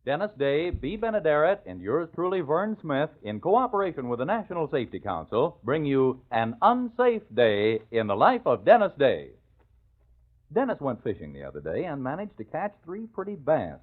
Dennis Day, B. Benaderet, and yours truly, Vern Smith, in cooperation with the National Safety Council, bring you an unsafe day in the life of Dennis Day. Dennis went fishing the other day and managed to catch 3 pretty bass.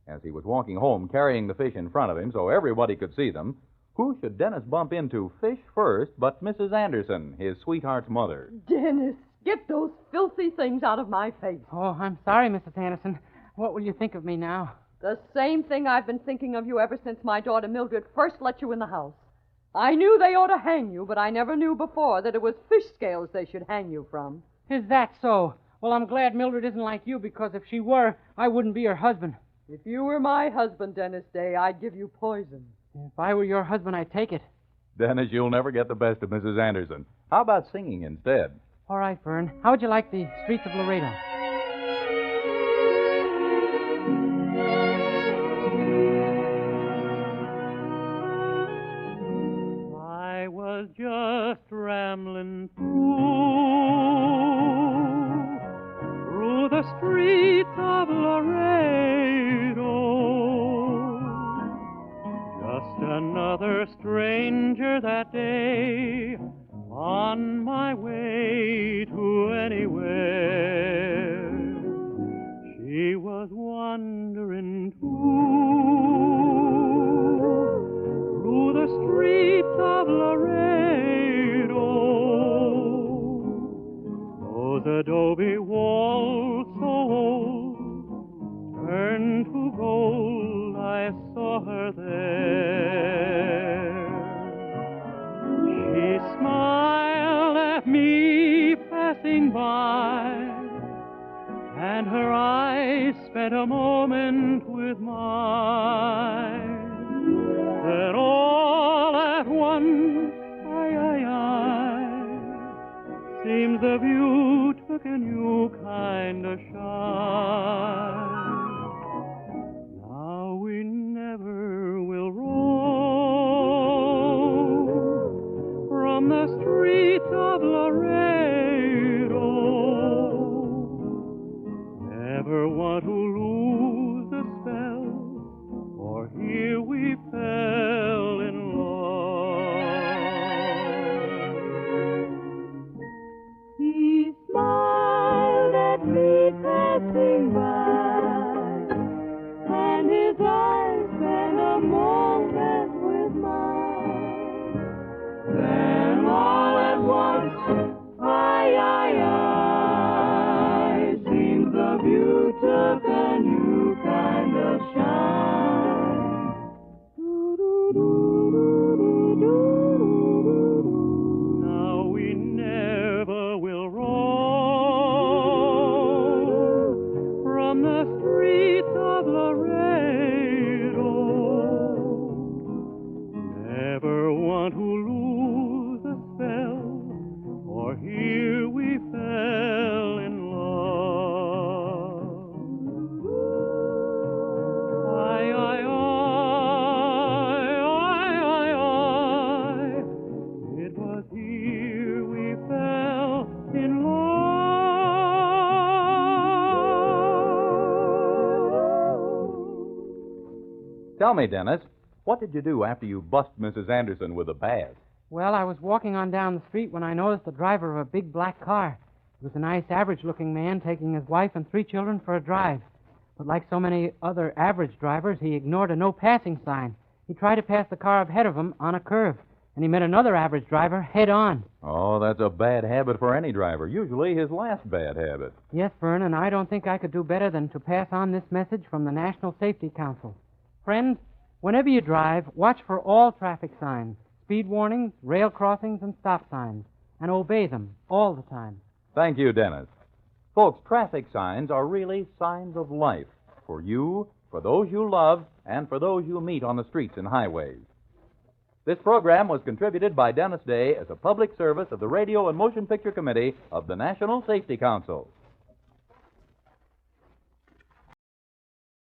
As he was walking home carrying the fish in front of him so everybody could see them, who should Dennis bump into fish first but Mrs. Anderson, his sweetheart's mother? Dennis, get those filthy things out of my face. Oh, I'm sorry, Mrs. Anderson. What will you think of me now? The same thing I've been thinking of you ever since my daughter Mildred first let you in the house. I knew they ought to hang you, but I never knew before that it was fish scales they should hang you from. Is that so? Well, I'm glad Mildred isn't like you, because if she were, I wouldn't be her husband. If you were my husband, Dennis Day, I'd give you poison. If I were your husband, I'd take it. Dennis, you'll never get the best of Mrs. Anderson. How about singing instead? All right, Vern. How would you like the Streets of Laredo? I was just rambling through the streets of Laredo. Just another stranger that day, on my way to anywhere. She was wandering through the streets of Laredo. Those adobe walls so old turned to gold, I saw her there. She smiled at me passing by, and her eyes spent a moment with mine. Then all at once, seems the view took a new kind of shine. Now we never will roam from the streets of Laredo. Never want to lose the spell, for here we fell in love. He smiled at me passing by, and his eyes spent a moment with mine. Then all at once, seems the view took a new kind of shine. Now we never will roam from the streets of Laredo. Never want to lose the spell, for here we fell in love. It was here we fell in love. Tell me, Dennis, what did you do after you bust Mrs. Anderson with a bass? Well, I was walking on down the street when I noticed the driver of a big black car. He was a nice, average-looking man taking his wife and 3 children for a drive. But like so many other average drivers, he ignored a no-passing sign. He tried to pass the car ahead of him on a curve, and he met another average driver head-on. Oh, that's a bad habit for any driver. Usually his last bad habit. Yes, Vern, and I don't think I could do better than to pass on this message from the National Safety Council. Friends, whenever you drive, watch for all traffic signs, speed warnings, rail crossings, and stop signs, and obey them all the time. Thank you, Dennis. Folks, traffic signs are really signs of life for you, for those you love, and for those you meet on the streets and highways. This program was contributed by Dennis Day as a public service of the Radio and Motion Picture Committee of the National Safety Council.